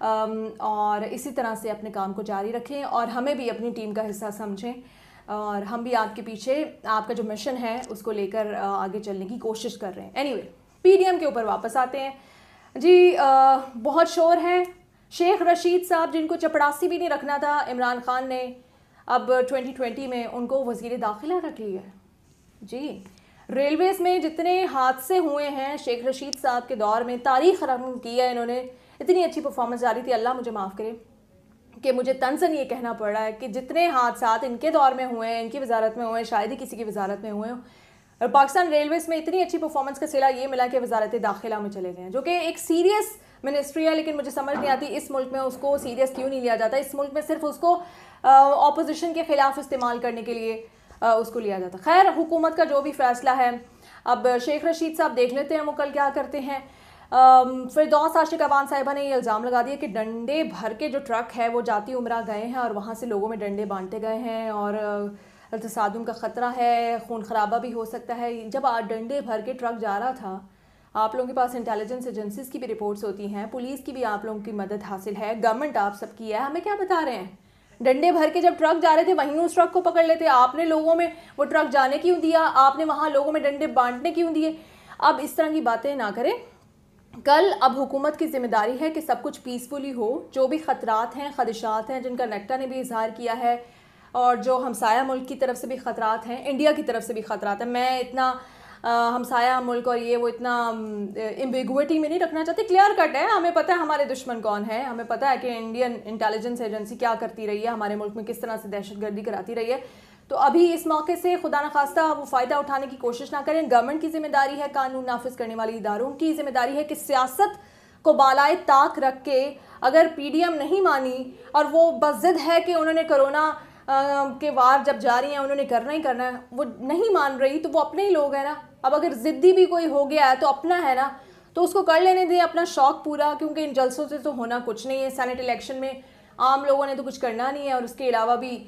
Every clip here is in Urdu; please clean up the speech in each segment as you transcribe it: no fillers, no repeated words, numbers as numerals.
اور اسی طرح سے اپنے کام کو جاری رکھیں اور ہمیں بھی اپنی ٹیم کا حصہ سمجھیں اور ہم بھی آپ کے پیچھے آپ کا جو مشن ہے اس کو لے کر آگے چلنے کی کوشش کر رہے ہیں. Anyway P D M کے اوپر واپس آتے ہیں جی. بہت شور ہے. شیخ رشید صاحب جن کو چپڑاسی بھی نہیں رکھنا تھا عمران خان نے اب 2020 میں ان کو وزیر داخلہ رکھ لیا ہے جی. ریلویز میں جتنے حادثے ہوئے ہیں شیخ رشید صاحب کے دور میں تاریخ رقم کی ہے انہوں نے. اتنی اچھی پرفارمنس جاری تھی, اللہ مجھے معاف کرے کہ مجھے طنزاً یہ کہنا پڑ رہا ہے کہ جتنے حادثات ان کے دور میں ہوئے ہیں, ان کی وزارت میں ہوئے ہیں, شاید ہی کسی کی وزارت میں ہوئے ہوں. اور پاکستان ریلویز میں اتنی اچھی پرفارمنس کا صلہ یہ ملا کہ وزارت داخلہ میں چلے گئے ہیں, جو کہ ایک سیریس منسٹری ہے, لیکن مجھے سمجھ نہیں آتی اس ملک میں اس کو سیریس کیوں نہیں لیا جاتا. اس ملک میں صرف اس کو اپوزیشن کے خلاف استعمال کرنے کے لیے اس کو لیا جاتا. خیر, حکومت کا جو بھی فیصلہ ہے. اب شیخ رشید صاحب دیکھ لیتے ہیں وہ کل کیا کرتے ہیں. فردوس عاشق اوان صاحبہ نے یہ الزام لگا دیا کہ ڈنڈے بھر کے جو ٹرک ہے وہ جاتی عمرہ گئے ہیں اور وہاں سے لوگوں میں ڈنڈے بانٹے گئے ہیں اور تصادم کا خطرہ ہے, خون خرابہ بھی ہو سکتا ہے. جب ڈنڈے بھر کے ٹرک جا رہا تھا, آپ لوگوں کے پاس انٹیلیجنس ایجنسیز کی بھی رپورٹس ہوتی ہیں, پولیس کی بھی آپ لوگوں کی مدد حاصل ہے, گورنمنٹ آپ سب کی ہے, ہمیں کیا بتا رہے ہیں. ڈنڈے بھر کے جب ٹرک جا رہے تھے وہیں اس ٹرک کو پکڑ لیتے. آپ نے لوگوں میں وہ ٹرک جانے کیوں دیا, آپ نے وہاں لوگوں میں ڈنڈے بانٹنے کیوں دیے. اب اس طرح کی باتیں نہ کریں. کل اب حکومت کی ذمہ داری ہے کہ سب کچھ پیسفلی ہو. جو بھی خطرات ہیں, خدشات ہیں, جن کا نیکٹا نے بھی اظہار کیا ہے, اور جو ہمسایہ ملک کی طرف سے بھی خطرات ہیں, انڈیا کی طرف سے بھی خطرات ہیں. میں اتنا ہمسایہ ملک اور یہ وہ اتنا ایمبیگوٹی میں نہیں رکھنا چاہتی. کلیئر کٹ ہے, ہمیں پتہ ہے ہمارے دشمن کون ہے, ہمیں پتہ ہے کہ انڈین انٹیلیجنس ایجنسی کیا کرتی رہی ہے, ہمارے ملک میں کس طرح سے دہشت گردی کراتی رہی ہے. تو ابھی اس موقع سے خدا نخواستہ وہ فائدہ اٹھانے کی کوشش نہ کریں. گورنمنٹ کی ذمہ داری ہے, قانون نافذ کرنے والی اداروں کی ذمہ داری ہے کہ سیاست کو بالائے طاق رکھ کے اگر پی ڈی ایم نہیں مانی اور وہ بضد ہے کہ انہوں نے کرونا کے وار جب جاری ہیں انہوں نے کرنا ہی کرنا ہے, وہ نہیں مان رہی تو وہ اپنے ہی لوگ ہیں نا. اب اگر ضدی بھی کوئی ہو گیا ہے تو اپنا ہے نا, تو اس کو کر لینے دیں اپنا شوق پورا, کیونکہ ان جلسوں سے تو ہونا کچھ نہیں ہے. سینٹ الیکشن میں عام لوگوں نے تو کچھ کرنا نہیں ہے, اور اس کے علاوہ بھی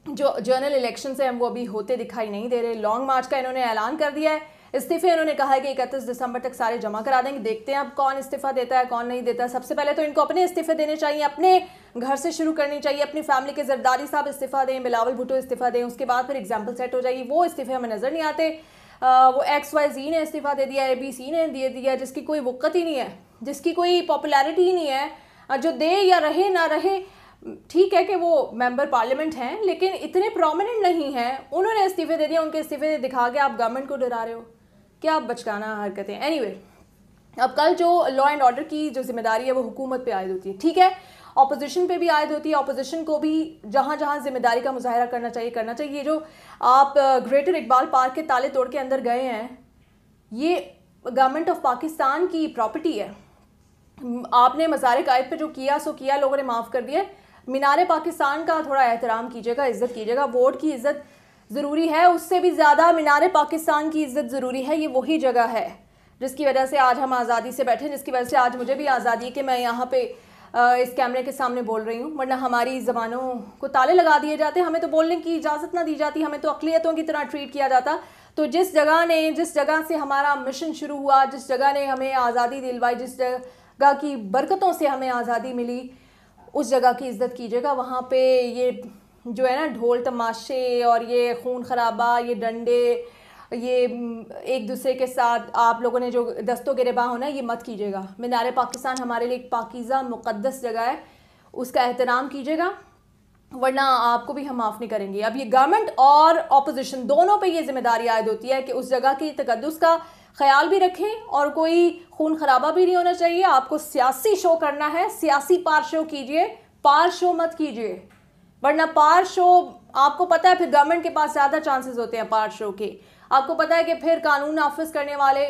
جو جنرل الیکشنز ہیں وہ ابھی ہوتے دکھائی نہیں دے رہے. لانگ مارچ کا انہوں نے اعلان کر دیا ہے. استعفے انہوں نے کہا ہے کہ 31 دسمبر تک سارے جمع کرا دیں گے. دیکھتے ہیں اب کون استعفیٰ دیتا ہے کون نہیں دیتا. سب سے پہلے تو ان کو اپنے استعفے دینے چاہیے, اپنے گھر سے شروع کرنی چاہیے. اپنی فیملی کے زرداری صاحب استعفیٰ دیں, بلاول بھٹو استعفیٰ دیں, اس کے بعد پھر ایگزامپل سیٹ ہو جائے گی. وہ استعفے ہمیں نظر نہیں آتے. وہ ایکس وائی زی نے استعفیٰ دے دیا, اے بی سی نے دے دیا, جس کی کوئی وقت ہی نہیں ہے, جس کی کوئی پاپولیرٹی ہی نہیں ہے. جو دے یا رہے نہ رہے, ٹھیک ہے کہ وہ ممبر پارلیمنٹ ہیں لیکن اتنے پرومیننٹ نہیں ہیں. انہوں نے استعفے دے دیا, ان کے استعفے دکھا کے آپ گورنمنٹ کو ڈرا رہے ہو. کیا بچکانہ حرکتیں. اینی وے, اب کل جو لا اینڈ آرڈر کی جو ذمہ داری ہے وہ حکومت پہ عائد ہوتی ہے. ٹھیک ہے, اپوزیشن پہ بھی عائد ہوتی ہے. اپوزیشن کو بھی جہاں جہاں ذمہ داری کا مظاہرہ کرنا چاہیے کرنا چاہیے. یہ جو آپ گریٹر اقبال پارک کے تالے توڑ کے اندر گئے ہیں, یہ گورنمنٹ آف پاکستان کی پراپرٹی ہے. آپ نے مزار قائد پہ جو کیا سو کیا, لوگوں نے معاف کر دیا. مینار پاکستان کا تھوڑا احترام کیجیے گا, عزت کیجیے گا. ووٹ کی عزت ضروری ہے, اس سے بھی زیادہ مینار پاکستان کی عزت ضروری ہے. یہ وہی جگہ ہے جس کی وجہ سے آج ہم آزادی سے بیٹھے, جس کی وجہ سے آج مجھے بھی آزادی ہے کہ میں یہاں پہ اس کیمرے کے سامنے بول رہی ہوں. ورنہ ہماری زبانوں کو تالے لگا دیے جاتے, ہمیں تو بولنے کی اجازت نہ دی جاتی, ہمیں تو اقلیتوں کی طرح ٹریٹ کیا جاتا. تو جس جگہ سے ہمارا مشن شروع ہوا, جس جگہ نے ہمیں آزادی دلوائی, جس جگہ کی برکتوں سے ہمیں آزادی ملی, اس جگہ کی عزت کیجیے گا. وہاں پہ یہ جو ہے نا ڈھول تماشے اور یہ خون خرابہ, یہ ڈنڈے, یہ ایک دوسرے کے ساتھ آپ لوگوں نے جو دستوں گریباں ہونا, یہ مت کیجیے گا. مینار پاکستان ہمارے لیے ایک پاکیزہ مقدس جگہ ہے, اس کا احترام کیجیے گا, ورنہ آپ کو بھی ہم معاف نہیں کریں گے. اب یہ گورنمنٹ اور اپوزیشن دونوں پہ یہ ذمہ داری عائد ہوتی ہے کہ اس جگہ کی تقدس کا خیال بھی رکھیں, اور کوئی خون خرابہ بھی نہیں ہونا چاہیے. آپ کو سیاسی شو کرنا ہے, سیاسی پار شو کیجیے, پار شو مت کیجیے. ورنہ پار شو آپ کو پتہ ہے پھر گورنمنٹ کے پاس زیادہ چانسز ہوتے ہیں پار شو کے. آپ کو پتہ ہے کہ پھر قانون نافذ کرنے والے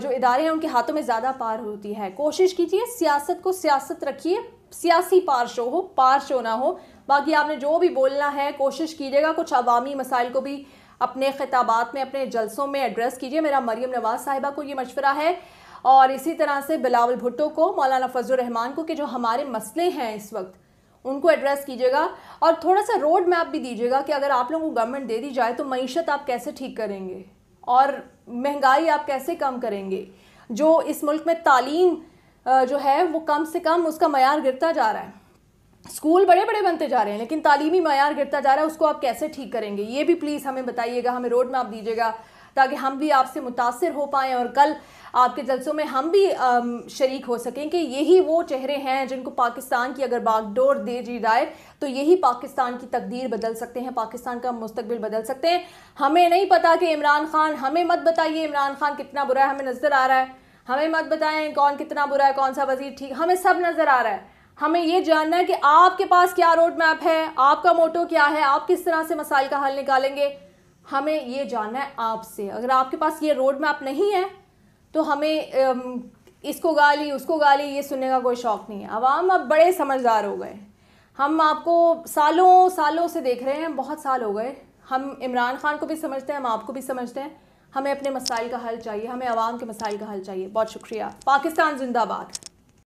جو ادارے ہیں ان کے ہاتھوں میں زیادہ پار ہوتی ہے. کوشش کیجیے سیاست کو سیاست رکھیے, سیاسی پار شو ہو, پار شو نہ ہو. باقی آپ نے جو بھی بولنا ہے کوشش کیجیے گا کچھ عوامی مسائل کو بھی اپنے خطابات میں, اپنے جلسوں میں ایڈریس کیجیے. میرا مریم نواز صاحبہ کو یہ مشورہ ہے, اور اسی طرح سے بلاول بھٹو کو, مولانا فضل الرحمان کو, کہ جو ہمارے مسئلے ہیں اس وقت ان کو ایڈریس کیجیے گا. اور تھوڑا سا روڈ میپ بھی دیجیے گا کہ اگر آپ لوگوں کو گورنمنٹ دے دی جائے تو معیشت آپ کیسے ٹھیک کریں گے, اور مہنگائی آپ کیسے کم کریں گے. جو اس ملک میں تعلیم جو ہے وہ کم سے کم اس کا معیار گرتا جا رہا ہے. اسکول بڑے بڑے بنتے جا رہے ہیں لیکن تعلیمی معیار گرتا جا رہا ہے. اس کو آپ کیسے ٹھیک کریں گے؟ یہ بھی پلیز ہمیں بتائیے گا, ہمیں روڈ میپ دیجیے گا تاکہ ہم بھی آپ سے متاثر ہو پائیں اور کل آپ کے جلسوں میں ہم بھی شریک ہو سکیں کہ یہی وہ چہرے ہیں جن کو پاکستان کی اگر باغ ڈور دے دی جائے تو یہی پاکستان کی تقدیر بدل سکتے ہیں, پاکستان کا مستقبل بدل سکتے ہیں. ہمیں نہیں پتا کہ عمران خان, ہمیں مت بتائیے عمران خان کتنا برا ہے, ہمیں نظر آ رہا ہے. ہمیں مت بتائیں کون کتنا برا ہے, کون سا وزیر ٹھیک, ہمیں سب نظر آ رہا ہے. ہمیں یہ جاننا ہے کہ آپ کے پاس کیا روڈ میپ ہے, آپ کا موٹو کیا ہے, آپ کس طرح سے مسائل کا حل نکالیں گے. ہمیں یہ جاننا ہے آپ سے. اگر آپ کے پاس یہ روڈ میپ نہیں ہے تو ہمیں اس کو گالی اس کو گالی یہ سننے کا کوئی شوق نہیں ہے. عوام اب بڑے سمجھدار ہو گئے. ہم آپ کو سالوں سے دیکھ رہے ہیں, بہت سال ہو گئے. ہم عمران خان کو بھی سمجھتے ہیں, ہم آپ کو بھی سمجھتے ہیں. ہمیں اپنے مسائل کا حل چاہیے, ہمیں عوام کے مسائل کا حل چاہیے. بہت شکریہ. پاکستان زندہ باد.